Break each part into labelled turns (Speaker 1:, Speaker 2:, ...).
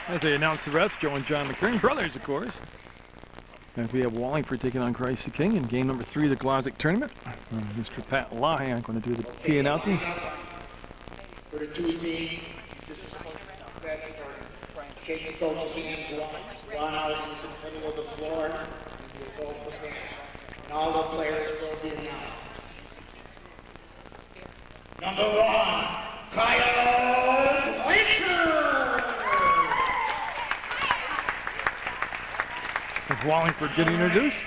Speaker 1: As they announce the rest, Joe and John McCurry, brothers, of course. As we have Wallingford taking on Christ the King in game number 3 of the Glodzik tournament. Mr. Pat Lahan going to do the PA announcing.
Speaker 2: For the 2 teams, this is shaking coach's hands, Ron out in the middle of the floor, and all the players will be announced. Number 1, Kyle Winter.
Speaker 1: As Wallingford getting introduced.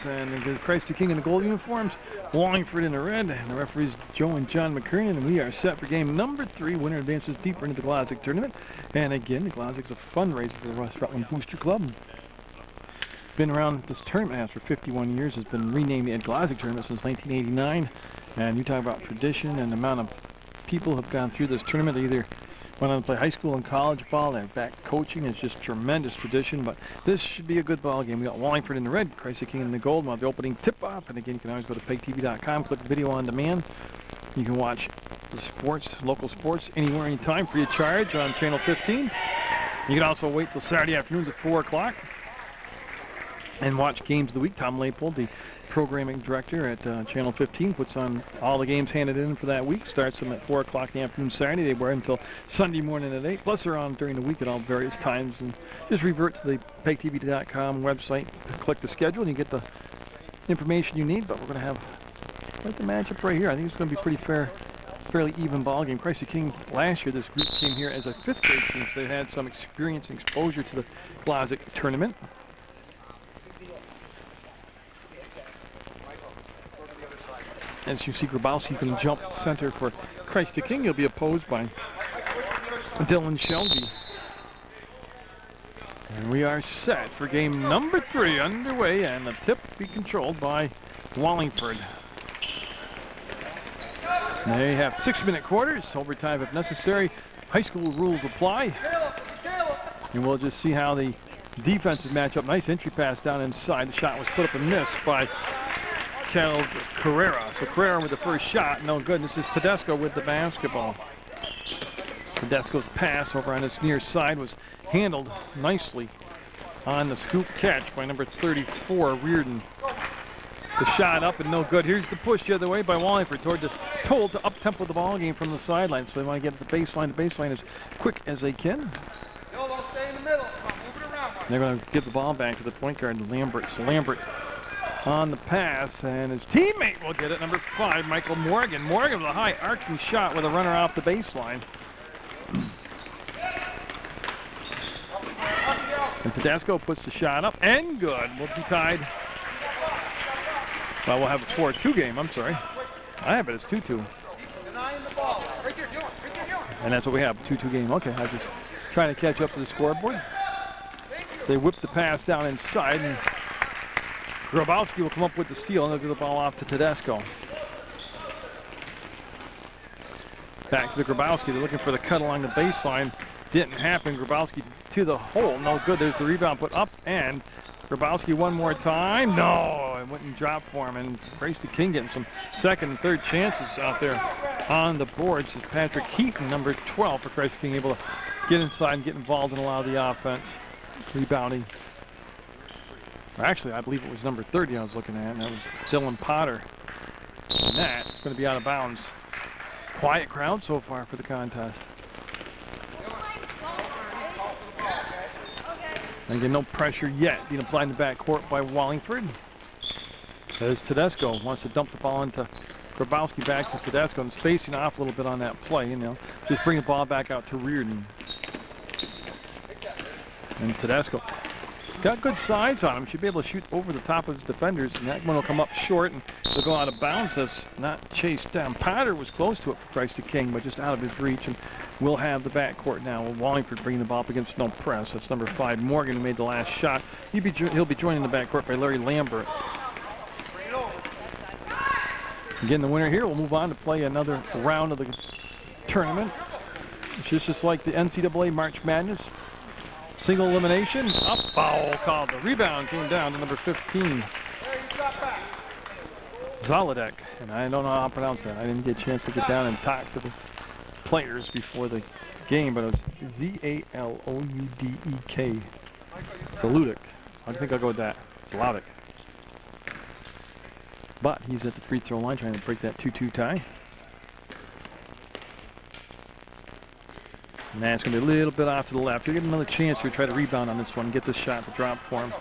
Speaker 1: And the Christ the King in the gold uniforms, Wallingford in the red, and the referees Joe and John McCurry, and we are set for game number 3. Winner advances deeper into the Glodzik tournament. And again, the Glodzik's a fundraiser for the West Rutland Booster Club. Been around this tournament now for 51 years. It's been renamed the Ed Glodzik tournament since 1989. And you talk about tradition and the amount of people who have gone through this tournament, either went on to play high school and college ball. They're back coaching. It's just tremendous tradition. But this should be a good ball game. We got Wallingford in the red, Christ the King in the gold. We'll have the opening tip-off. And again, you can always go to PEGTV.com, click video on demand. You can watch the sports, local sports, anywhere, anytime, free of charge on Channel 15. You can also wait till Saturday afternoons at 4 o'clock and watch Games of the Week. Tom Leipold, the programming director at Channel 15, puts on all the games handed in for that week. Starts them at 4 o'clock in the afternoon Saturday. They were until Sunday morning at 8. Plus they're on during the week at all various times. And just revert to the PEGTV.com website, click the schedule, and you get the information you need. But we're going to have quite the matchup right here. I think it's going to be pretty fairly even ball game. Christy King last year, this group came here as a 5th grade team, so they had some experience and exposure to the Glodzik tournament. As you see, Grabowski can jump center for Christy King. He'll be opposed by Dylan Shelby. And we are set for game number 3 underway, and the tip will be controlled by Wallingford. They have 6-minute quarters, overtime if necessary. High school rules apply. And we'll just see how the defenses match up. Nice entry pass down inside. The shot was put up and missed by Caleb Carrera. So Carrera with the first shot, no good. This is Tedesco with the basketball. Tedesco's pass over on this near side was handled nicely on the scoop catch by number 34, Reardon. The shot up and no good. Here's the push the other way by Wallingford told to up-tempo the ball game from the sideline. So they want to get to the baseline. The baseline as quick as they can.
Speaker 3: No, don't stay in the middle. Come on, move it around.
Speaker 1: They're going to give the ball back to the point guard, Lambert. So Lambert on the pass, and his teammate will get it, number 5, Michael Morgan. Morgan with a high arcing shot with a runner off the baseline. And Tedesco puts the shot up, and good. We'll be tied. Well, we'll have a 4-2 game, I'm sorry. I have it as 2-2. And that's what we have, 2-2 game. Okay, I was just trying to catch up to the scoreboard. They whip the pass down inside, and Grabowski will come up with the steal, and they'll give the ball off to Tedesco. Back to the Grabowski. They're looking for the cut along the baseline. Didn't happen. Grabowski to the hole. No good. There's the rebound put up, and Grabowski one more time. No, it went and dropped for him. And Christy King getting some second and third chances out there on the boards. It's Patrick Heaton, number 12, for Christy King, able to get inside and get involved and allow the offense. Rebounding. Actually, I believe it was number 30 I was looking at, and that was Dylan Potter. And that's going to be out of bounds. Quiet crowd so far for the contest. And again, no pressure yet being applied in the backcourt by Wallingford. As Tedesco wants to dump the ball into Grabowski, back to Tedesco, and spacing off a little bit on that play. You know, just bring the ball back out to Reardon. And Tedesco got good size on him. Should be able to shoot over the top of his defenders, and that one will come up short and will go out of bounds. That's not chased down. Potter was close to it for Christy King, but just out of his reach, and we'll have the backcourt now. Wallingford bringing the ball up against no press. That's number 5, Morgan, who made the last shot. He'll be joined in the backcourt by Larry Lambert. Again, the winner here will move on to play another round of the tournament. It's just like the NCAA March Madness. Single elimination, up, foul called. The rebound came down to number 15, Zalodek, and I don't know how to pronounce that. I didn't get a chance to get down and talk to the players before the game, but it was Z-A-L-O-U-D-E-K. Zaludek. I think I'll go with that. Zalodek. But he's at the free throw line trying to break that 2-2 tie. And that's going to be a little bit off to the left. He'll get another chance to try to rebound on this one and get this shot to drop for him.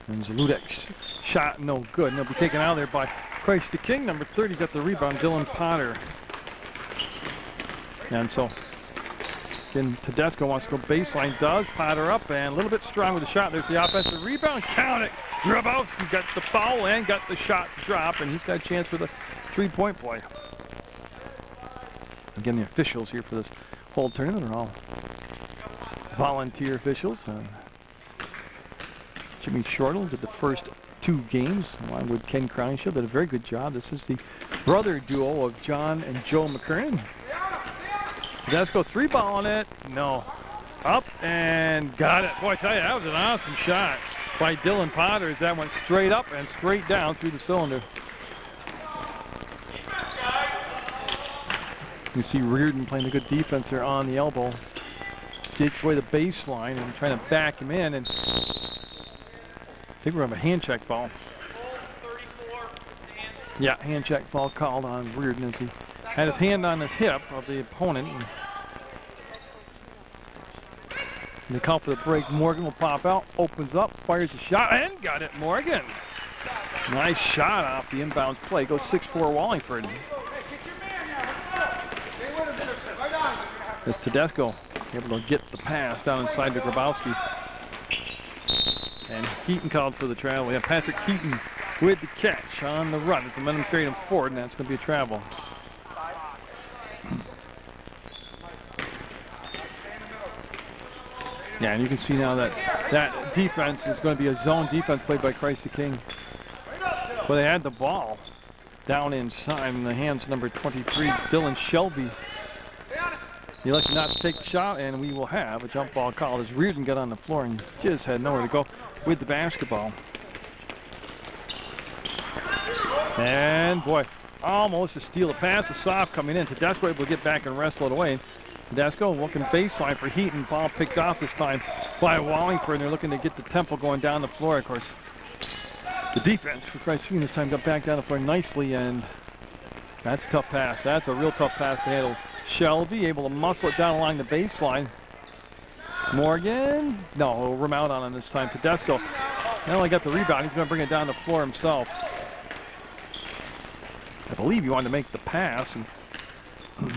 Speaker 1: And Zaludek's shot no good. And he'll be taken out of there by Christy King. Number 30 got the rebound, Dylan Potter. And so, again, Tedesco wants to go baseline, does. Potter up and a little bit strong with the shot. There's the offensive rebound. Count it. Grabowski got the foul and got the shot to drop, and he's got a chance for the three-point play. Again, the officials here for this whole tournament are all volunteer officials. Jimmy Shortle did the first 2 games, along with Ken Crownshield, did a very good job. This is the brother duo of John and Joe McKernan. Let's go 3-ball on it. No. Up and got it. Boy, I tell you, that was an awesome shot by Dylan Potter as that went straight up and straight down through the cylinder. You see Reardon playing a good defense there on the elbow. Takes away the baseline and trying to back him in, and I think we're going to have a hand check ball. Yeah, hand check ball called on Reardon as he had his hand on his hip of the opponent. And they call for the break. Morgan will pop out, opens up, fires a shot, and got it, Morgan. Nice shot off the inbound play. Goes 6-4 Wallingford. As Tedesco able to get the pass down inside to Grabowski. And Heaton called for the travel. We have Patrick Heaton with the catch on the run. It's the momentum carried him forward, and that's going to be a travel. Yeah, and you can see now that that defense is going to be a zone defense played by Christ King. But they had the ball down inside in the hands of number 23, Dylan Shelby. He elected not to take the shot, and we will have a jump ball call as Reardon got on the floor and just had nowhere to go with the basketball. And boy, almost a steal. A pass, a soft coming in. Tedesco able to get back and wrestle it away. Tedesco looking baseline for Heaton. Ball picked off this time by Wallingford, and they're looking to get the tempo going down the floor, of course. The defense for Christ King this time got back down the floor nicely, and that's a tough pass. That's a real tough pass to handle. Shelby able to muscle it down along the baseline. Morgan, no, rim out on him this time. Tedesco not only got the rebound, he's going to bring it down the floor himself. I believe he wanted to make the pass and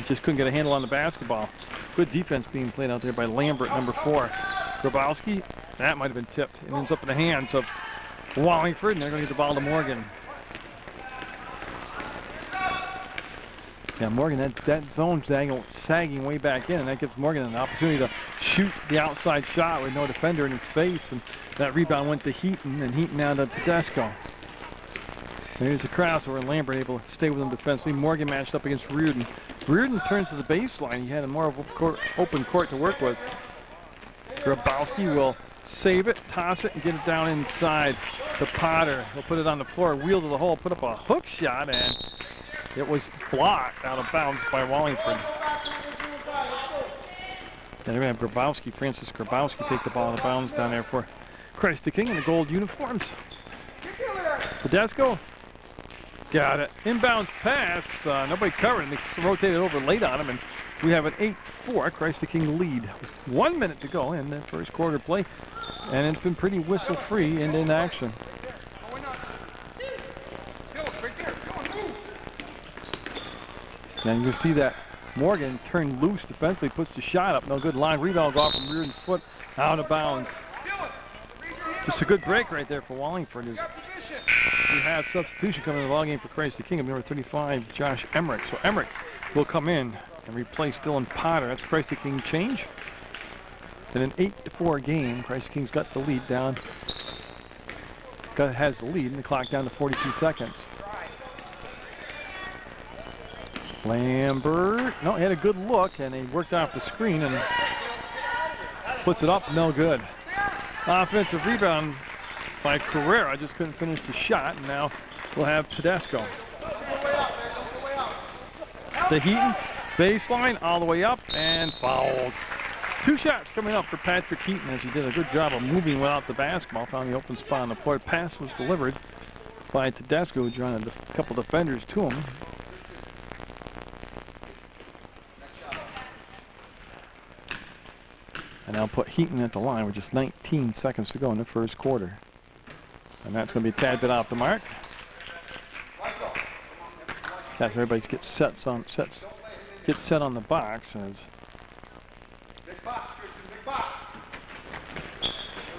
Speaker 1: just couldn't get a handle on the basketball. Good defense being played out there by Lambert, number 4. Grabowski, that might have been tipped. It ends up in the hands of Wallingford, and they're going to get the ball to Morgan. Yeah, Morgan, that zone sagging way back in, and that gives Morgan an opportunity to shoot the outside shot with no defender in his face, and that rebound went to Heaton, and Heaton now to Tedesco. There's a crossover, and Lambert able to stay with him defensively. Morgan matched up against Reardon. Reardon turns to the baseline. He had a more of open court to work with. Grabowski will save it, toss it, and get it down inside to Potter. He'll put it on the floor, wheel to the hole, put up a hook shot, and it was blocked out of bounds by Wallingford. Then we have Grabowski, Francis Grabowski, take the ball out of bounds down there for Christ the King in the gold uniforms. Tedesco got it. Inbounds pass. Nobody covered, and they rotated over late on him, and we have an 8-4 Christ the King lead. 1 minute to go in the first quarter play, and it's been pretty whistle-free and in action. And you see that Morgan turned loose defensively, puts the shot up. No good. Line rebound go off from Reardon's foot, out of bounds. Just a good break right there for Wallingford. We have substitution coming in the ballgame for Christ the King of number 35, Josh Emmerich. So Emmerich will come in and replace Dylan Potter. That's Christ the King change. In an 8-4 game, Christ the King's got the lead down. Has the lead, and the clock down to 42 seconds. Lambert, no, he had a good look, and he worked off the screen and puts it up, no good. Offensive rebound by Carrera, just couldn't finish the shot, and now we'll have Tedesco. The Heaton, baseline, all the way up, and fouled. 2 shots coming up for Patrick Heaton, as he did a good job of moving without the basketball, found the open spot on the floor. Pass was delivered by Tedesco, who drew a couple defenders to him. And now put Heaton at the line with just 19 seconds to go in the first quarter. And that's going to be a tad bit off the mark. As everybody gets set on the box. As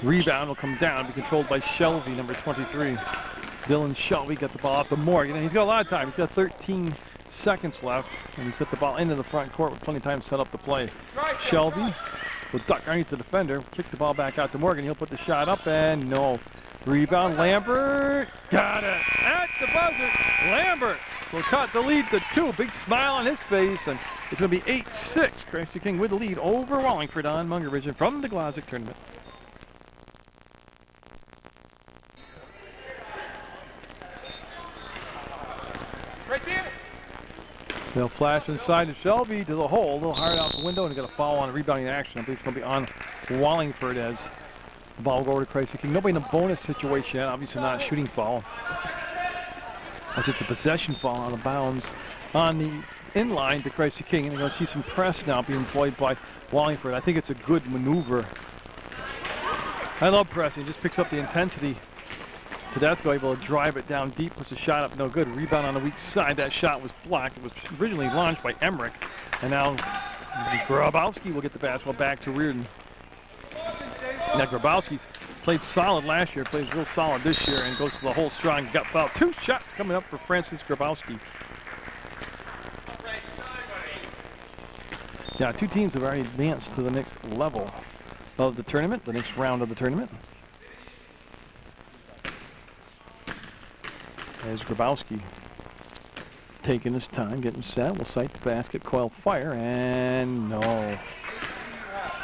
Speaker 1: rebound will come down, be controlled by Shelby, number 23. Dylan Shelby got the ball off to Morgan, and he's got a lot of time. He's got 13 seconds left, and he's got the ball into the front court with plenty of time to set up the play. Shelby will duck underneath the defender, kick the ball back out to Morgan. He'll put the shot up, and no. Rebound, Lambert, got it at the buzzer. Lambert will cut the lead to 2. Big smile on his face, and it's going to be 8-6. Christ the King with the lead over Wallingford on Munger Vision from the Glodzik tournament.
Speaker 3: Right there.
Speaker 1: They'll flash inside to Shelby to the hole, a little hard out the window, and got a foul on a rebounding action. I believe it's going to be on Wallingford as the ball will go over to Christ the King. Nobody in a bonus situation yet, obviously not a shooting foul. As it's a possession foul out of bounds on the inline to Christ the King, and you're going to see some press now being employed by Wallingford. I think it's a good maneuver I love pressing. Just picks up the intensity. Tedesco able to drive it down deep, puts a shot up, no good. Rebound on the weak side. That shot was blocked. It was originally launched by Emmerich, and now Grabowski will get the basketball back to Reardon. Now Grabowski's played solid last year, plays real solid this year, and goes to the hole strong. Got fouled. 2 shots coming up for Francis Grabowski. Yeah, 2 teams have already advanced to the next level of the tournament, the next round of the tournament. As Grabowski taking his time, getting set. We'll sight the basket, coil fire, and no.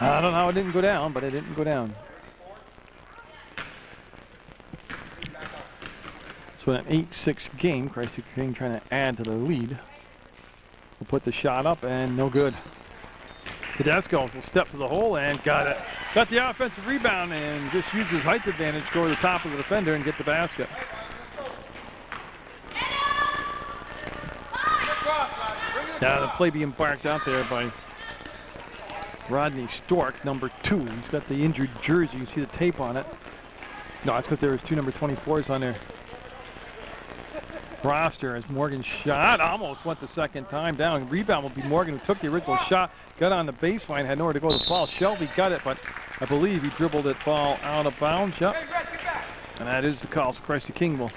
Speaker 1: I don't know how it didn't go down, but it didn't go down. So an 8-6 game, Christy King trying to add to the lead. We'll put the shot up, and no good. Tedesco will step to the hole and got it. Got the offensive rebound and just used his height advantage to go to the top of the defender and get the basket. Now the play being barked out there by Rodney Stork, number 2. He's got the injured jersey. You see the tape on it. No, that's because there was 2 number 24s on there. Roster as Morgan's shot almost went the second time down. Rebound will be Morgan, who took the original shot, got on the baseline, had nowhere to go to the ball. Shelby got it, but I believe he dribbled that ball out of bounds. Yep. And that is the call. So Christy King will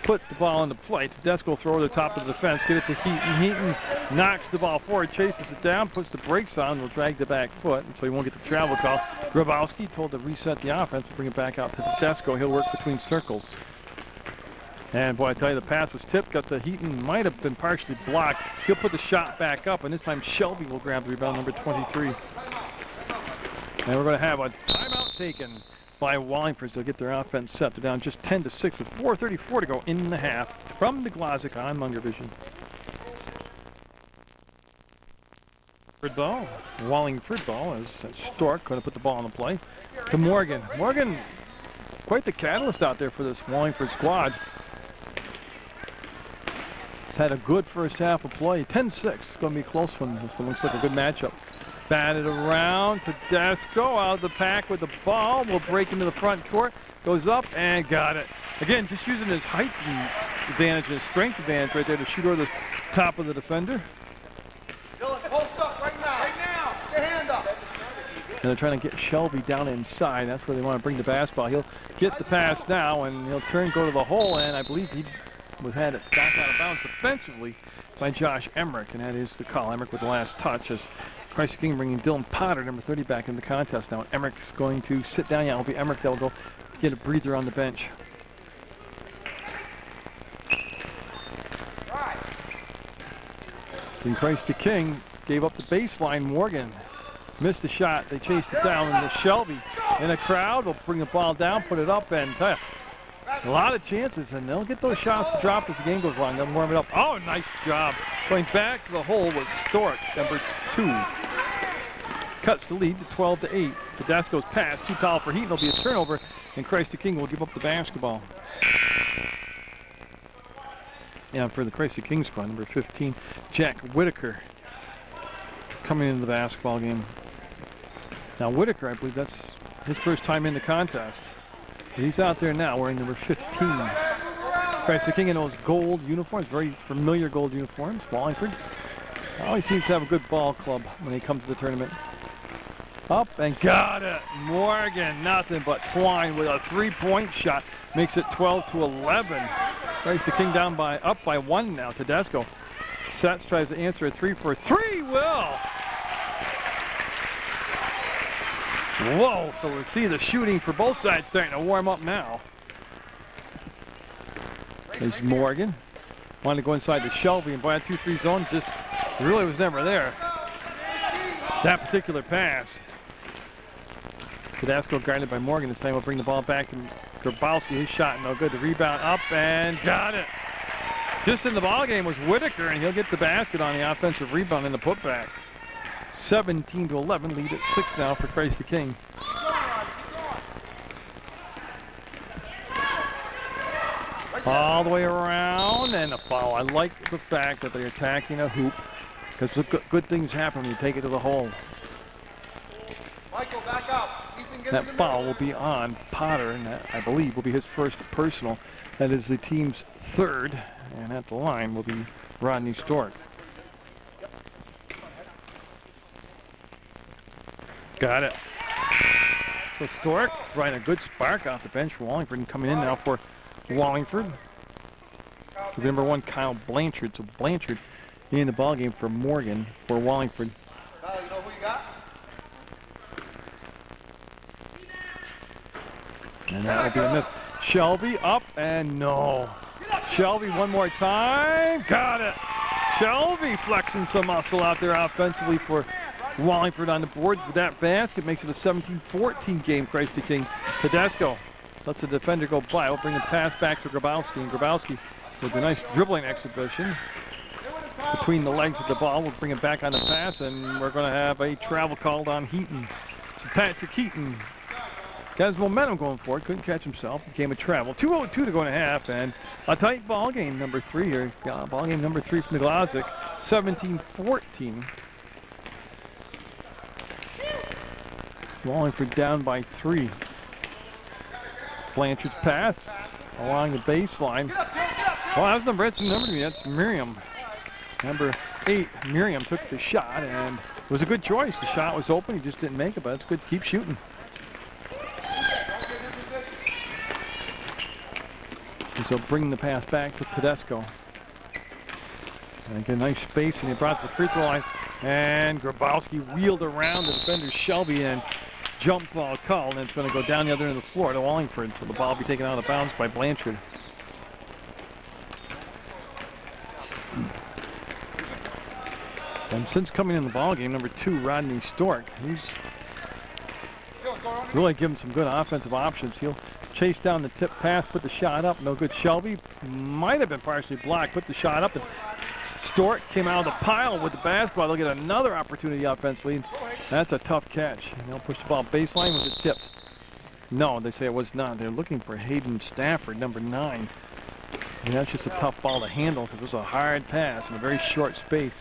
Speaker 1: put the ball into play. Tedesco throw to the top of the defense, get it to Heaton. Heaton knocks the ball forward, chases it down, puts the brakes on, will drag the back foot, and so he won't get the travel call. Grabowski told to reset the offense, bring it back out to Tedesco. He'll work between circles. And boy, I tell you, the pass was tipped, got the Heaton, might have been partially blocked. He'll put the shot back up, and this time Shelby will grab the rebound, number 23. And we're going to have a timeout taken by Wallingford. They'll get their offense set. They're down just 10-6 with 4:34 to go in the half from the Glodzik on Munger Vision. Ball, Wallingford ball as Stork going to put the ball on the play to Morgan. Morgan, quite the catalyst out there for this Wallingford squad. He's had a good first half of play. 10-6. It's going to be a close one. This one looks like a good matchup. Batted around. Tedesco out of the pack with the ball. Will break into the front court. Goes up and got it. Again, just using his height advantage and his strength advantage right there to shoot over the top of the defender.
Speaker 3: Dylan, post up right now. Right now. Get your hand up.
Speaker 1: And they're trying to get Shelby down inside. That's where they want to bring the basketball. He'll get the pass now, and he'll turn, go to the hole, and I believe he had it back out of bounds defensively by Josh Emmerich, and that is the call. Emmerich with the last touch as Christy King bringing Dylan Potter, number 30, back in the contest now. Emmerich's going to sit down. Yeah, it'll be Emmerich that will go get a breather on the bench. And Christy King gave up the baseline. Morgan missed the shot. They chased it down, and the Shelby in a crowd will bring the ball down, put it up, and a lot of chances, and they'll get those shots to drop as the game goes along. They'll warm it up. Oh, nice job. Going back to the hole was Stork, number 2. Cuts the lead to 12-8. Tedesco's pass, too tall for Heaton. It'll be a turnover, and Christy King will give up the basketball. Yeah, for the Christy King squad, number 15, Jack Whitaker, coming into the basketball game. Now Whitaker, I believe that's his first time in the contest. He's out there now wearing number 15. Christy King in those gold uniforms, very familiar gold uniforms. Wallingford always seems to have a good ball club when he comes to the tournament. Up and got it. Morgan, nothing but Twine with a 3-point shot. Makes it 12-11. Christy King down up by 1 now. Tedesco sets, tries to answer a 3 for 3. Will. Whoa, so we see the shooting for both sides starting to warm up now. There's Morgan. Wanted to go inside to Shelby, and by a 2-3 zone just really was never there. That particular pass. Tedesco guarded by Morgan. This time we'll bring the ball back to Grabowski. His shot no good. The rebound up and got it. Just in the ball game was Whitaker, and he'll get the basket on the offensive rebound in the putback. 17-11, lead at 6 now for Christy King. All the way around, and a foul. I like the fact that they're attacking a hoop, because good things happen when you take it to the hole.
Speaker 3: Michael, back up. Ethan, get in the
Speaker 1: That foul
Speaker 3: middle.
Speaker 1: will be on Potter, and that, I believe, will be his first personal. That is the team's third, and at the line will be Rodney Stork. Got it. So Stork providing a good spark off the bench for Wallingford, and coming in now for Wallingford. So the number 1, Kyle Blanchard. So Blanchard in the ball game for Morgan for Wallingford.
Speaker 3: Kyle, you know who you got?
Speaker 1: And that will be a miss. Shelby up and no. Shelby one more time. Got it. Shelby flexing some muscle out there offensively for Wallingford on the board with that basket. Makes it a 17-14 game. Christ the King. Tedesco lets the defender go by. We'll bring the pass back to Grabowski. And Grabowski with a nice dribbling exhibition between the legs of the ball. We'll bring it back on the pass, and we're going to have a travel called on Heaton. So Patrick Heaton got his momentum going for it. Couldn't catch himself. Became a travel. 2:02 to go in a half, and a tight ball game number 3 here. Ball game number 3 from the Glodzik. 17-14. Wallingford down by 3. Blanchard's pass along the baseline. Oh, that's number 8. That's Miriam. Number 8, Miriam took the shot, and it was a good choice. The shot was open. He just didn't make it, but it's good. Keep shooting. So bring the pass back to Tedesco. And get a nice space, and he brought the free throw line. And Grabowski wheeled around the defender Shelby, and jump ball called, and it's going to go down the other end of the floor to Wallingford. So the ball will be taken out of bounds by Blanchard. And since coming in the ball game, number 2, Rodney Stork, he's really given some good offensive options. He'll chase down the tip pass, put the shot up, no good. Shelby might have been partially blocked, put the shot up, and Stork came out of the pile with the basketball. They'll get another opportunity offensively. That's a tough catch. And they'll push the ball baseline with it tipped. No, they say it was not. They're looking for Hayden Stafford, number 9. And that's just a tough ball to handle because it was a hard pass in a very short space.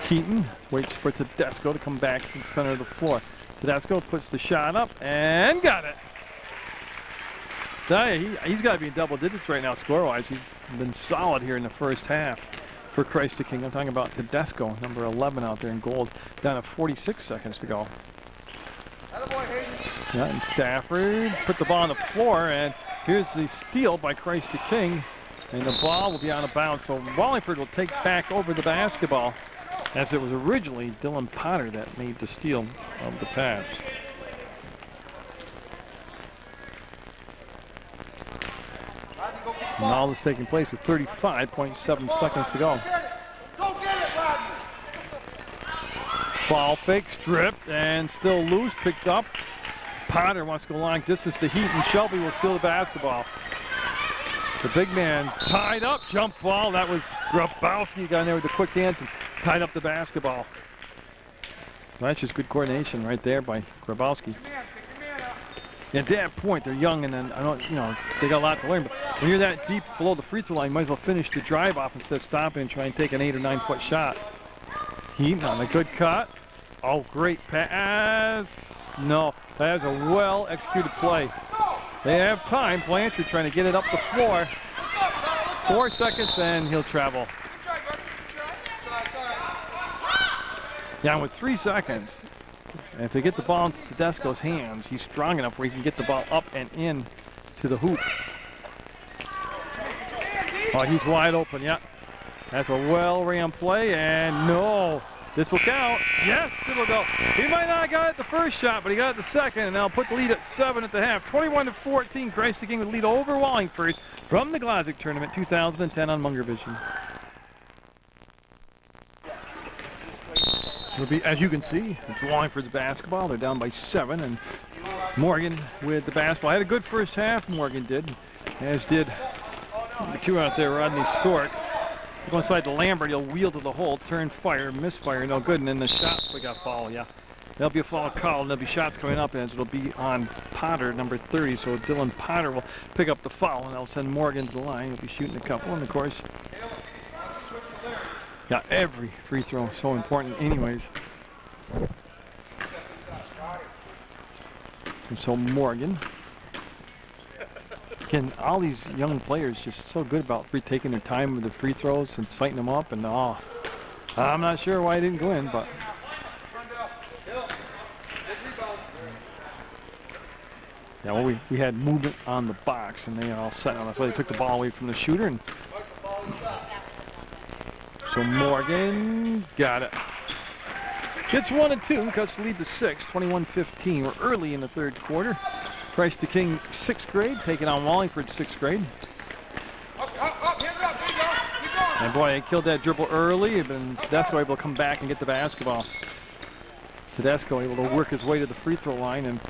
Speaker 1: Keaton waits for Tedesco to come back to the center of the floor. Tedesco puts the shot up and got it. He's got to be in double digits right now score-wise. He's been solid here in the first half for Christ the King. I'm talking about Tedesco, number 11 out there in gold, down to 46 seconds to go. Yeah, and Stafford put the ball on the floor, and here's the steal by Christ the King, and the ball will be out of bounds. So Wallingford will take back over the basketball, as it was originally Dylan Potter that made the steal of the pass. And all this taking place with 35.7 seconds to go.
Speaker 3: Go get it, Rodney.
Speaker 1: Ball fake, stripped, and still loose, picked up. Potter wants to go long distance to Heaton. Shelby will steal the basketball. The big man tied up, jump ball. That was Grabowski, got in there with the quick hands and tied up the basketball. That's just good coordination right there by Grabowski. At that point, they're young, and then they got a lot to learn. But when you're that deep below the free throw line, you might as well finish the drive off instead of stopping and try and take an 8 or 9 foot shot. Heaton on a good cut. Oh, great pass. No, that is a well executed play. They have time. Blanchard trying to get it up the floor. 4 seconds, and he'll travel. Down with 3 seconds. And if they get the ball into Tedesco's hands, he's strong enough where he can get the ball up and in to the hoop. Oh, he's wide open, yeah. That's a well-ran play, and no. This will count. Yes, it'll go. He might not have got it the first shot, but he got it the second, and they'll put the lead at 7 at the half. 21-14, Christ the King with lead over Wallingford from the Glodzik Tournament 2010 on Munger Vision. It'll be, as you can see, it's Wallingford's basketball. They're down by 7, and Morgan with the basketball. Had a good first half, Morgan did, as did the 2 out there, Rodney Stork. Go inside to Lambert, he'll wheel to the hole, turn fire, misfire, no good, and then the shot, we got foul, yeah. There'll be a foul call, and there'll be shots coming up, as it'll be on Potter, number 30, so Dylan Potter will pick up the foul, and that'll send Morgan to the line. He'll be shooting a couple, and of course, Yeah, every free throw is so important anyways. And so Morgan. Again, all these young players just so good about taking their time with the free throws and sighting them up. And I'm not sure why he didn't go in, but yeah, well, we had movement on the box, and they all set on. That's why they took the ball away from the shooter. And so Morgan got it. Gets 1 and 2, cuts the lead to 6, 21-15. We're early in the third quarter. Christ the King, 6th grade, taking on Wallingford, 6th grade. And boy, he killed that dribble early, and Tedesco able to come back and get the basketball. Tedesco able to work his way to the free throw line and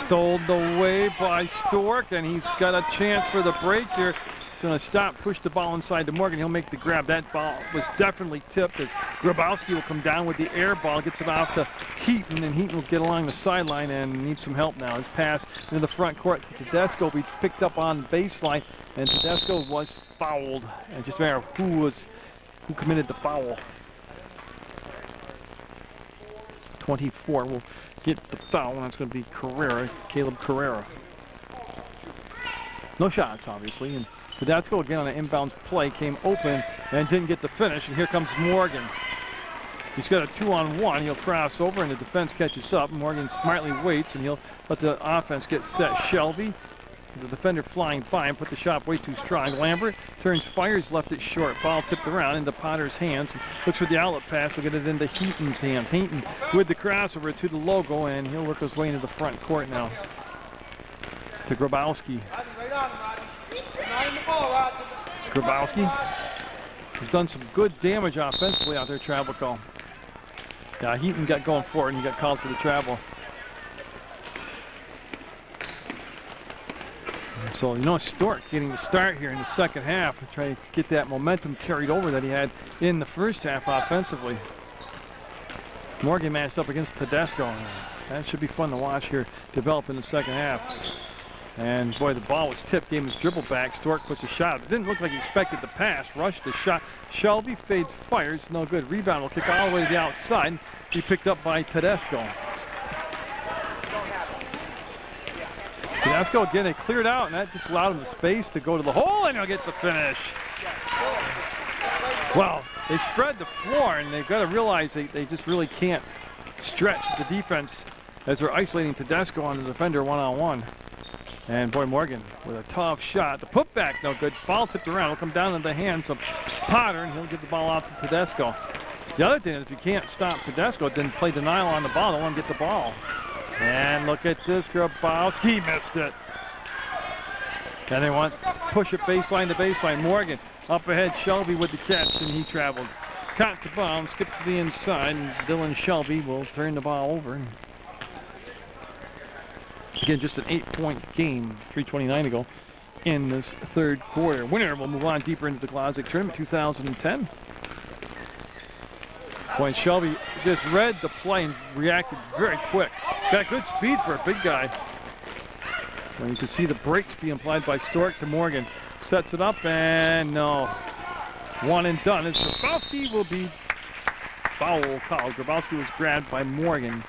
Speaker 1: stole away by Stork, and he's got a chance for the break here. Going to stop, push the ball inside to Morgan. He'll make the grab. That ball was definitely tipped as Glodzik will come down with the air ball, gets it off to Heaton, and Heaton will get along the sideline and needs some help now. His pass into the front court to Tedesco will be picked up on the baseline, and Tedesco was fouled. And just a matter of who committed the foul. 24 will get the foul, and that's going to be Caleb Carrera. No shots, obviously, and Tedesco again on an inbounds play came open and didn't get the finish, and here comes Morgan. He's got a 2-on-1. He'll cross over, and the defense catches up. Morgan smartly waits, and he'll let the offense get set. Shelby, the defender flying by and put the shot way too strong. Lambert turns, fires, left it short. Ball tipped around into Potter's hands. Looks for the outlet pass. We'll get it into Heaton's hands. Heaton with the crossover to the logo, and he'll work his way into the front court now. To Glodzik. Glodzik has done some good damage offensively out there. Travel call. Yeah, Heaton got going for it, and he got called for the travel. So, you know, Stork getting the start here in the second half to try to get that momentum carried over that he had in the first half offensively. Morgan matched up against Tedesco. That should be fun to watch here develop in the second half. And boy, the ball was tipped, gave him his dribble back. Stork puts a shot. It didn't look like he expected the pass. Rushed the shot. Shelby fades, fires. No good. Rebound will kick all the way to the outside. Be picked up by Tedesco. Tedesco again, they cleared out, and that just allowed him the space to go to the hole, and he'll get the finish. Well, they spread the floor, and they've got to realize they just really can't stretch the defense as they're isolating Tedesco on the defender one-on-one. And boy, Morgan with a tough shot. The putback, no good. Ball tipped around. It'll come down into the hands of Potter, and he'll give the ball out to Tedesco. The other thing is if you can't stop Tedesco, then play denial on the ball. Don't want to get the ball. And look at this. Glodzik missed it. And they want to push it baseline to baseline. Morgan up ahead. Shelby with the catch, and he traveled. Caught the ball, skipped to the inside, and Dylan Shelby will turn the ball over. Again, just an 8-point game, 3:29 to go in this third quarter. Winner will move on deeper into the Glodzik tournament 2010. Boy, Shelby just read the play and reacted very quick. Got good speed for a big guy. Well, you can see the breaks being applied by Stork to Morgan. Sets it up, and no. One and done. As Glodzik will be foul called. Glodzik was grabbed by Morgan.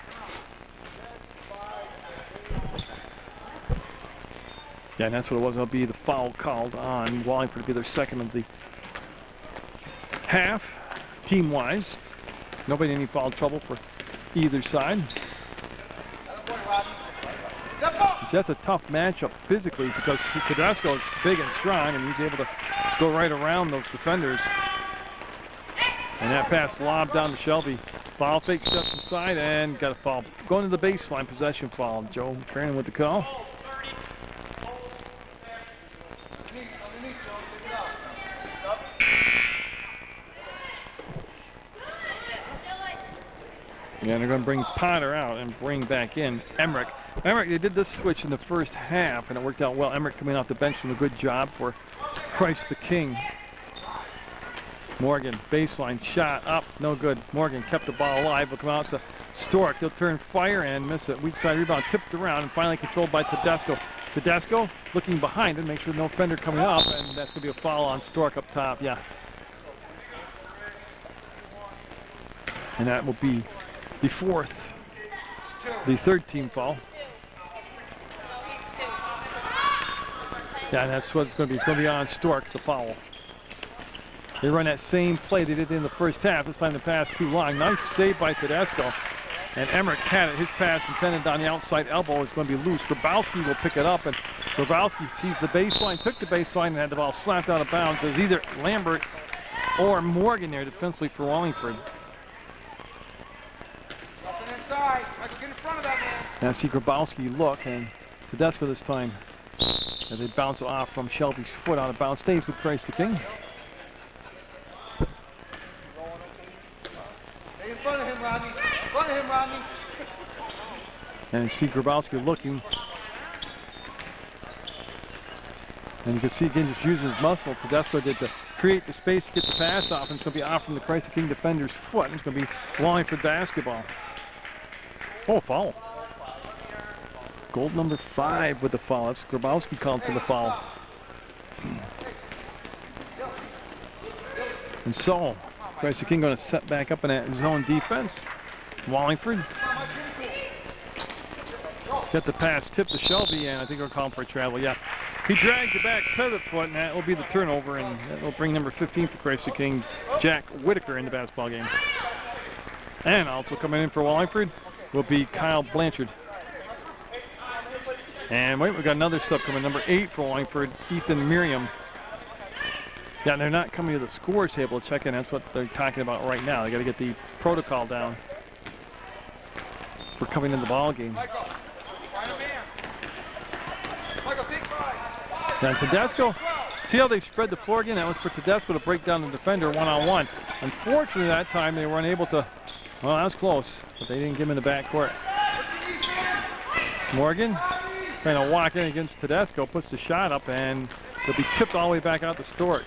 Speaker 1: Yeah, and that's what it was. It'll be the foul called on Wallingford to be their second of the half, team-wise. Nobody in any foul trouble for either side. That's a tough matchup physically because Tedesco is big and strong, and he's able to go right around those defenders. And that pass lobbed down to Shelby. Foul fake, steps inside, and got a foul. Going to the baseline, possession foul. Joe Kernan with the call. Yeah, they're going to bring Potter out and bring back in Emmerich. Emmerich, they did this switch in the first half, and it worked out well. Emmerich coming off the bench doing a good job for Christ the King. Morgan, baseline, shot up, no good. Morgan kept the ball alive. Will come out to Stork. He'll turn, fire, and miss it. Weak side rebound, tipped around, and finally controlled by Tedesco. Tedesco looking behind him, make sure no fender coming up, and that's going to be a foul on Stork up top, yeah. And that will be the third team foul. Yeah, that's what it's going to be. It's going to be on Stork, the foul. They run that same play they did in the first half. This time the pass too long. Nice save by Tedesco. And Emmerich had it. His pass intended on the outside elbow is going to be loose. Grabowski will pick it up, and Grabowski sees the baseline, took the baseline, and had the ball slapped out of bounds. There's either Lambert or Morgan there defensively for Wallingford.
Speaker 3: Inside. Michael, get in front of that man.
Speaker 1: Now see Grabowski look, and Tedesco this time, as they bounce it off from Shelby's foot out of bounds, stays with Christ the King.
Speaker 3: Stay in front of him, Rodney. In front of him, Rodney.
Speaker 1: And you see Grabowski looking. And you can see again just using his muscle. Tedesco did to create the space to get the pass off, and it's going to be off from the Christ the King defender's foot. And it's going to be Wallingford basketball. Oh, foul. Gold number 5 with the foul. That's Grabowski called for the foul. And so, Christ the King going to set back up in that zone defense. Wallingford got the pass, tipped to Shelby, and I think we're calling for a travel. Yeah, he dragged it back to the foot, and that will be the turnover, and that will bring number 15 for Christ the King, Jack Whitaker, in the basketball game. And also coming in for Wallingford will be Kyle Blanchard. And wait, we got another sub coming, number 8 for Wallingford, Ethan Miriam. Yeah, they're not coming to the scores table to check in. That's what they're talking about right now. They got to get the protocol down for coming in the ball game. Now Tedesco, see how they spread the floor again? That was for Tedesco to break down the defender one-on-one. Unfortunately, that time they were unable to. Well, that was close, but they didn't give him in the backcourt. Morgan trying to walk in against Tedesco, puts the shot up, and it'll be tipped all the way back out the Stork.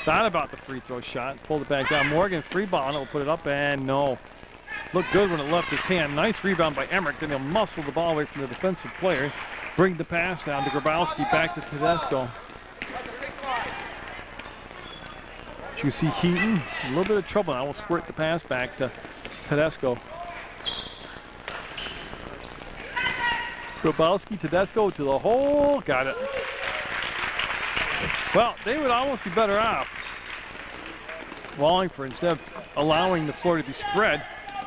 Speaker 1: Thought about the free throw shot, pulled it back down. Morgan free ball, and it'll put it up, and no. Looked good when it left his hand. Nice rebound by Emmerich, then he'll muscle the ball away from the defensive player. Bring the pass down to Grabowski, back to Tedesco. You see Heaton, a little bit of trouble now. We'll squirt the pass back to Tedesco. Grabowski, Tedesco to the hole, got it. Well, they would almost be better off, Wallingford, instead of allowing the floor to be spread,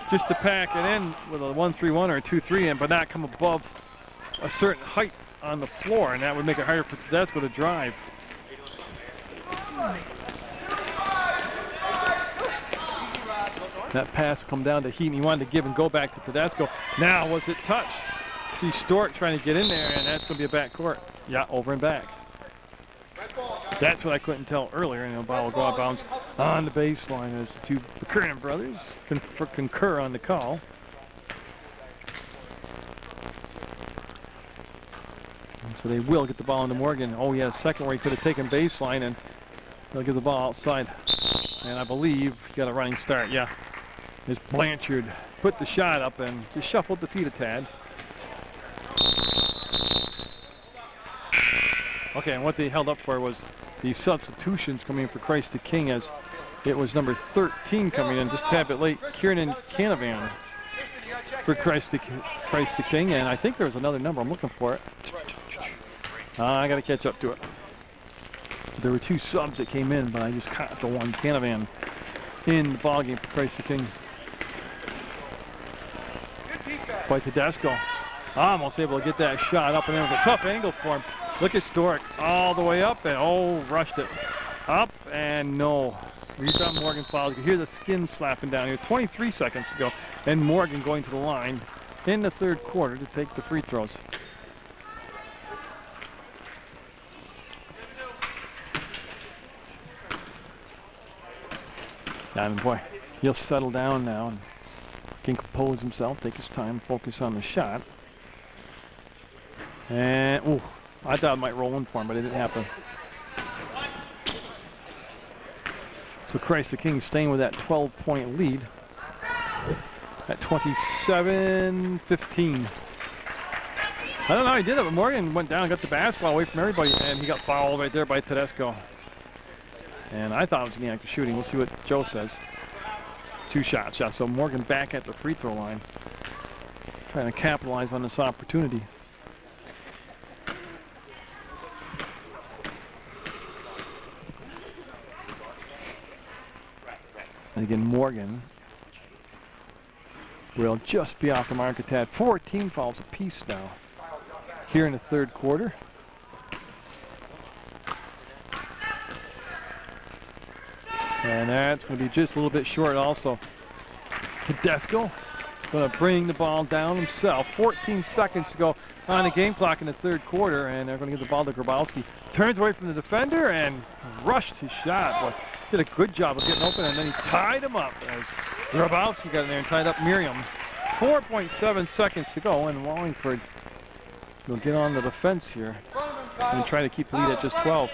Speaker 1: just to pack it in with a 1-3-1 or a 2-3 in, but not come above a certain height on the floor, and that would make it harder for Tedesco to drive. That pass will come down to Heaton. He wanted to give and go back to Tedesco. Now, was it touched? See Stork trying to get in there, and that's going to be a backcourt. Yeah, over and back. That's what I couldn't tell earlier. And the ball will go out of bounds on the baseline as the two McKernan brothers concur on the call. And so they will get the ball into Morgan. Oh, yeah, second where he could have taken baseline, and they'll give the ball outside. And I believe he got a running start. Yeah, as Blanchard put the shot up and just shuffled the feet a tad. Okay, and what they held up for was the substitutions coming in for Christ the King, as it was number 13 coming in just a tad bit late, Kieran Canavan for Christ the King, and I think there was another number. I'm looking for it. I got to catch up to it. There were 2 subs that came in, but I just caught the one, Canavan, in the ballgame for Christ the King. By Tedesco. Almost able to get that shot up, and there was a tough angle for him. Look at Stork all the way up, and oh, rushed it. Up, and no. Rebound, Morgan fouls. You hear the skin slapping down here. 23 seconds to go, and Morgan going to the line in the third quarter to take the free throws. And boy, he'll settle down now and can compose himself, take his time, focus on the shot. And, ooh, I thought it might roll in for him, but it didn't happen. So Christ the King staying with that 12-point lead at 27-15. I don't know, he did it, but Morgan went down and got the basketball away from everybody, and he got fouled right there by Tedesco. And I thought it was an active shooting. We'll see what Joe says. 2 shots. So Morgan back at the free throw line, trying to capitalize on this opportunity. And again, Morgan will just be off the mark at that. 14 fouls apiece now here in the third quarter. And that's going to be just a little bit short also. Tedesco going to bring the ball down himself. 14 seconds to go on the game clock in the third quarter, and they're going to give the ball to Glodzik. Turns away from the defender and rushed his shot. But did a good job of getting open, and then he tied him up as Glodzik got in there and tied up Miriam. 4.7 seconds to go, and Wallingford will get on the defense here and try to keep the lead at just 12.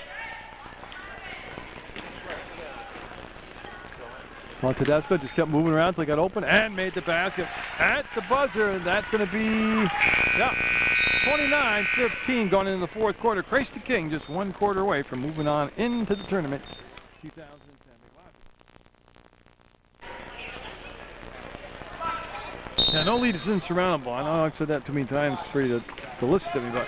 Speaker 1: Well, Tedesco just kept moving around until he got open and made the basket at the buzzer, and that's going to be 29-15 going into the fourth quarter. Christy King just 1 quarter away from moving on into the tournament 2010. Yeah, no lead is insurmountable. I know I've said that too many times for you to listen to me, but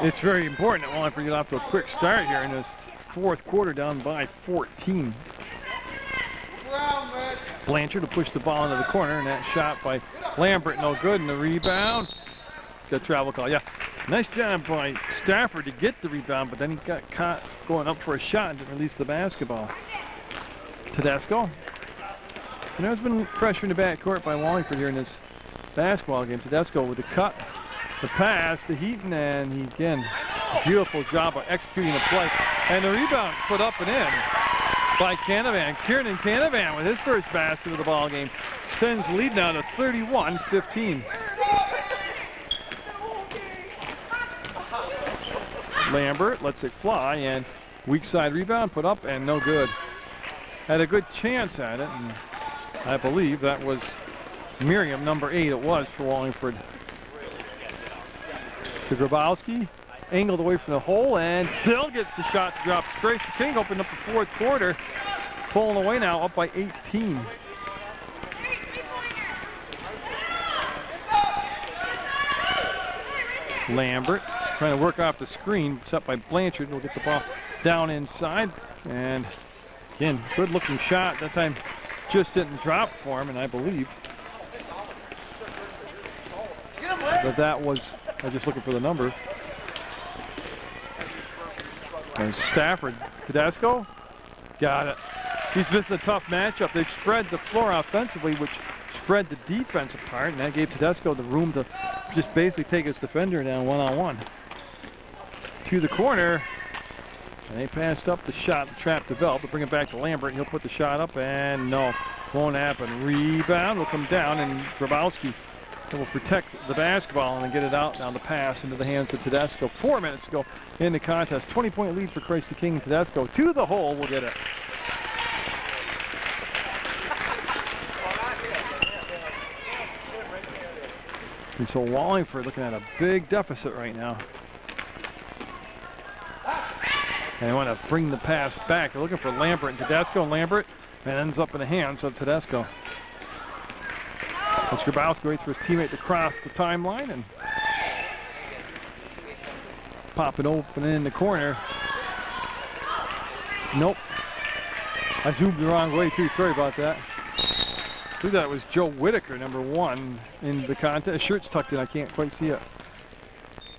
Speaker 1: it's very important that Wallingford get off to a quick start here in this fourth quarter, down by 14. Blanchard to push the ball into the corner, and that shot by Lambert no good, and the rebound. Got a travel call, yeah. Nice job by Stafford to get the rebound, but then he got caught going up for a shot and didn't release the basketball. Tedesco. And there's been pressure in the backcourt by Wallingford here in this basketball game. Tedesco with the cut, the pass to Heaton, and he again, beautiful job of executing the play. And the rebound put up and in by Canavan. Kieran Canavan with his first basket of the ball game sends the lead now to 31-15. Lambert lets it fly, and weak side rebound put up and no good. Had a good chance at it, and I believe that was Miriam, number 8 it was for Wallingford. To Grabowski, angled away from the hole, and still gets the shot to drop straight. The King opened up the fourth quarter, pulling away now, up by 18. Lambert trying to work off the screen, set by Blanchard. Will get the ball down inside, and again, good looking shot. That time just didn't drop for him, and I believe that was, I'm just looking for the number. And Stafford, Tedesco, got it. He's missed a tough matchup. They've spread the floor offensively, which spread the defense apart, and that gave Tedesco the room to just basically take his defender down one-on-one. To the corner, and they passed up the shot. The trap developed. They'll bring it back to Lambert, and he'll put the shot up, and no, won't happen. Rebound will come down, and Grabowski will protect the basketball and get it out. Now the pass into the hands of Tedesco. 4 minutes to go in the contest. 20-point lead for Christy King. Tedesco to the hole will get it. And so Wallingford looking at a big deficit right now. And they want to bring the pass back. They're looking for Lambert and Tedesco. Lambert, and ends up in the hands of Tedesco. As Grabowski waits for his teammate to cross the timeline and pop it open in the corner. Nope. I zoomed the wrong way too. Sorry about that. I believe that was Joe Whitaker, number 1 in the contest. His shirt's tucked in. I can't quite see it.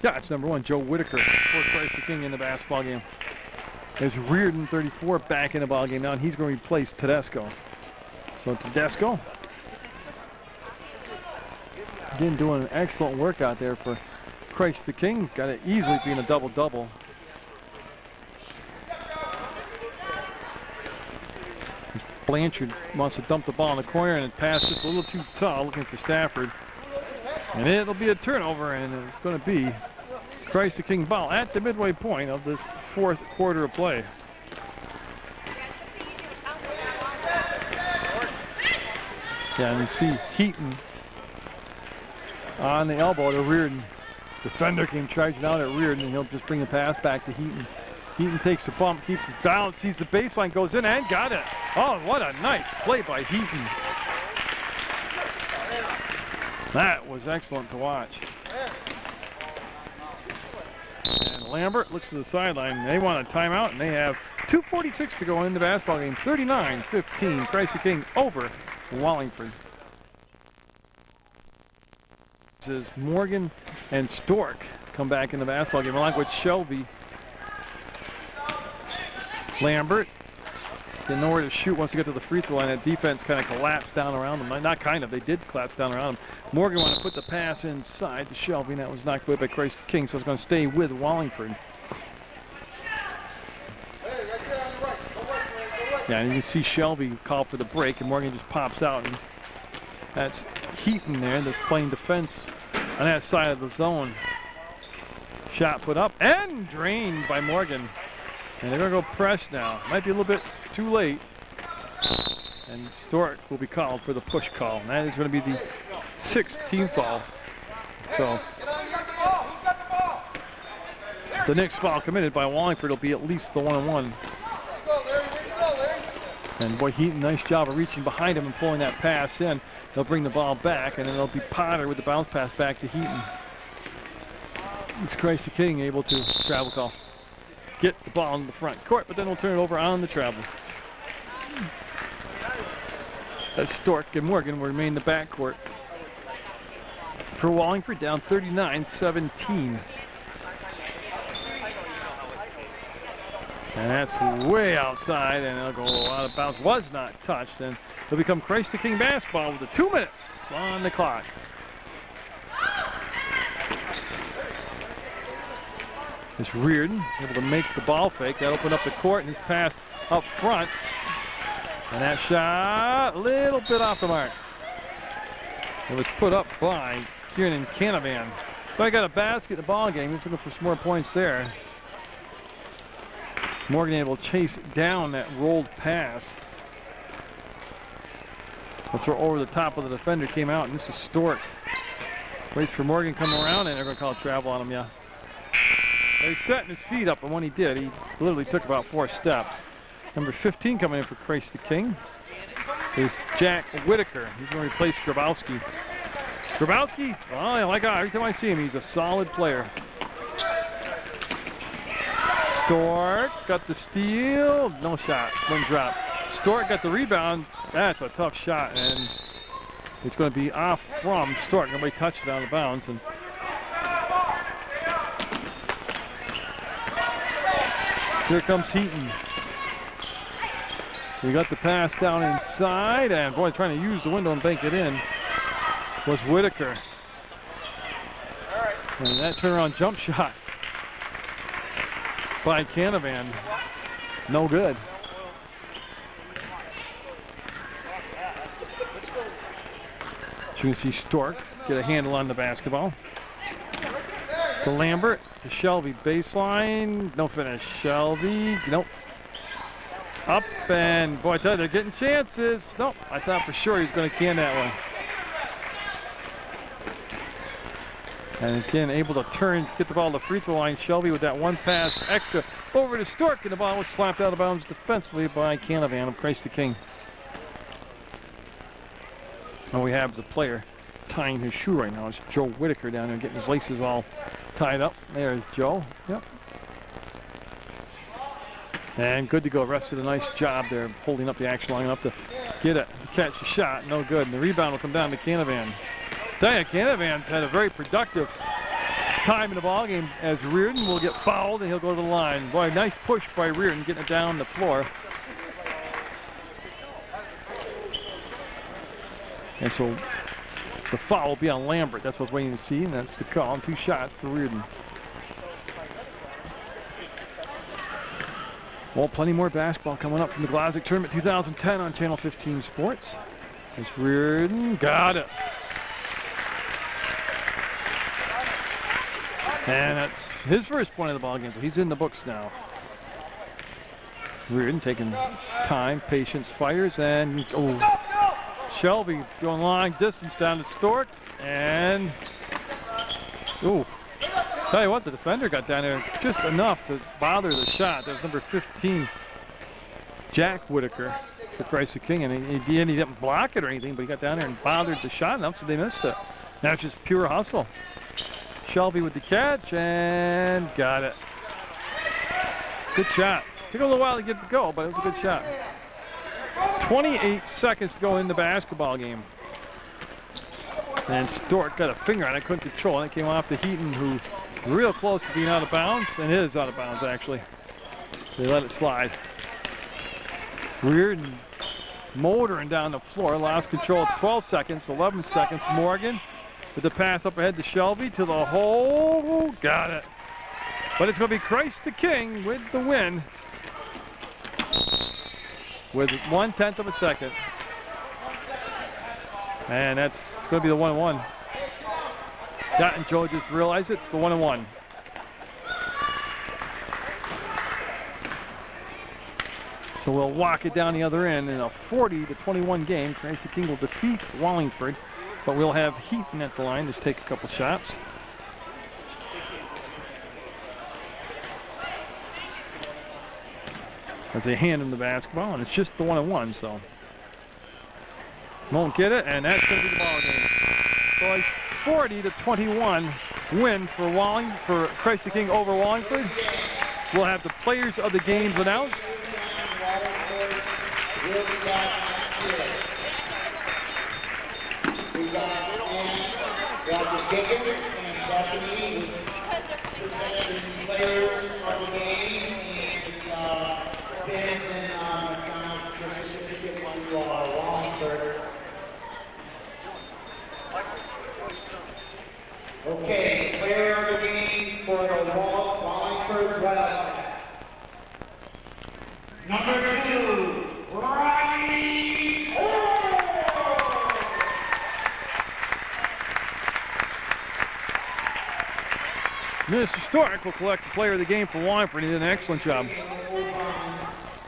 Speaker 1: Yeah, it's number 1, Joe Whitaker, for Christy King in the basketball game. There's Reardon, 34, back in the ball game now, and he's going to replace Tedesco. So Tedesco, again, doing an excellent work out there for Christy King. Got it easily being a double-double. Blanchard wants to dump the ball in the corner, and it passed just a little too tall, looking for Stafford. And it'll be a turnover, and it's going to be Christy King ball at the midway point of this fourth quarter of play. Yeah, and you see Heaton on the elbow to Reardon. Defender came charging out at Reardon, and he'll just bring the pass back to Heaton. Heaton takes the bump, keeps it down, sees the baseline, goes in and got it. Oh, what a nice play by Heaton. That was excellent to watch. And Lambert looks to the sideline. They want a timeout, and they have 2:46 to go in the basketball game. 39-15, Christ the King over Wallingford. This is Morgan and Stork come back in the basketball game, along with Shelby. Lambert didn't know where to shoot once he got to the free throw line. That defense kind of collapsed down around them. Not kind of, they did collapse down around them. Morgan wanted to put the pass inside to Shelby, and that was knocked away by Christ the King, so it's going to stay with Wallingford. Yeah, and you can see Shelby call for the break, and Morgan just pops out, and that's Heaton there that's playing defense on that side of the zone. Shot put up and drained by Morgan. And they're going to go press now. Might be a little bit too late. And Stork will be called for the push call. And that is going to be the 6th team foul. So the next foul committed by Wallingford will be at least the 1-on-1. And boy, Heaton, nice job of reaching behind him and pulling that pass in. They'll bring the ball back, and then it'll be Potter with the bounce pass back to Heaton. It's Christ the King able to travel call. Get the ball in the front court, but then we'll turn it over on the travel. As Stork and Morgan will remain in the backcourt. For Wallingford, down 39-17. And that's way outside, and it'll go out of bounds. Was not touched, and it'll become Christ the King basketball with the 2 minutes on the clock. It's Reardon able to make the ball fake. That opened up the court, and his pass up front. And that shot, a little bit off the mark. It was put up by Kieran Canavan. So I got a basket in the ball game. He's looking for some more points there. Morgan able to chase down that rolled pass. The throw over the top of the defender came out, and this is Stork. Waits for Morgan to come around, and they're going to call travel on him, yeah. He's setting his feet up, and when he did, he literally took about 4 steps. Number 15 coming in for Christ the King is Jack Whitaker. He's going to replace Grabowski. Grabowski, well, I like every time I see him, he's a solid player. Stork got the steal, no shot, one drop. Stork got the rebound, that's a tough shot, and it's going to be off from Stork. Nobody touched it out of bounds. And here comes Heaton. We got the pass down inside, and boy, trying to use the window and bank it in was Whitaker. And that turnaround jump shot by Canavan, no good. So you can see Stork get a handle on the basketball. To Lambert, to Shelby, baseline, no finish. Shelby, nope. Up, and boy, I tell you, they're getting chances. Nope, I thought for sure he was going to can that one. And again, able to turn, get the ball to the free throw line. Shelby with that one pass extra over to Stork, and the ball was slapped out of bounds defensively by Canavan of Christ the King. All we have is a player tying his shoe right now. It's Joe Whitaker down there getting his laces all tied up. There's Joe. Yep. And good to go. Refs did a nice job there holding up the action long enough to get it, catch the shot. No good. And the rebound will come down to Canavan. Tell you, Canavan's had a very productive time in the ball game as Reardon will get fouled and he'll go to the line. Boy, nice push by Reardon getting it down the floor. And so the foul will be on Lambert. That's what I was waiting to see, and that's the call. And 2 shots for Reardon. Well, plenty more basketball coming up from the Glodzik Tournament 2010 on Channel 15 Sports. As Reardon got it. And that's his first point of the ball game, so he's in the books now. Reardon taking time, patience, fires, and Shelby going long distance down to Stork, and Tell you what, the defender got down there just enough to bother the shot. That was number 15, Jack Whitaker, for Christ the King, and he didn't block it or anything, but he got down there and bothered the shot enough so they missed it. Now it's just pure hustle. Shelby with the catch and got it. Good shot. Took a little while to get it to go, but it was a good shot. 28 seconds to go in the basketball game. And Stork got a finger on it, couldn't control it. It came off to Heaton, who's real close to being out of bounds, and it is out of bounds actually. They let it slide. Reardon motoring down the floor, lost control at 12 seconds, 11 seconds. Morgan with the pass up ahead to Shelby to the hole, got it. But it's going to be Christ the King with the win with 1/10 of a second. And that's going to be the 1-1. Dot and Joe just realized it's the 1-1. So we'll walk it down the other end in a 40-21 game. Christ the King will defeat Wallingford, but we'll have Heaton at the line to take a couple shots. As they hand him the basketball, and it's just the 1-1, so won't get it, and that's going to be the ball game. So a 40-21 win for Christ the King over Wallingford. We'll have the players of the games announced.
Speaker 2: We got Glodzik and Bethany presenting players of the game, and fans and McDonald's certificate to Wallingford. Okay, player of the game for the Wallingford Wildcats. Number 2, Riley Orr.
Speaker 1: Mr. Stork will collect the player of the game for Wallingford. He did an excellent job.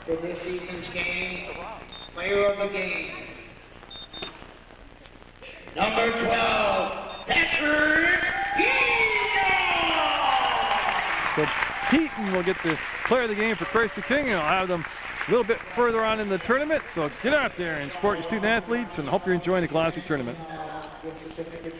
Speaker 2: For this evening's game, player of the game, number 12, Patrick Heaton.
Speaker 1: So Heaton will get the player of the game for Christ the King, and I'll have them a little bit further on in the tournament. So get out there and support your student athletes, and hope you're enjoying the Glodzik tournament.
Speaker 2: Gift certificate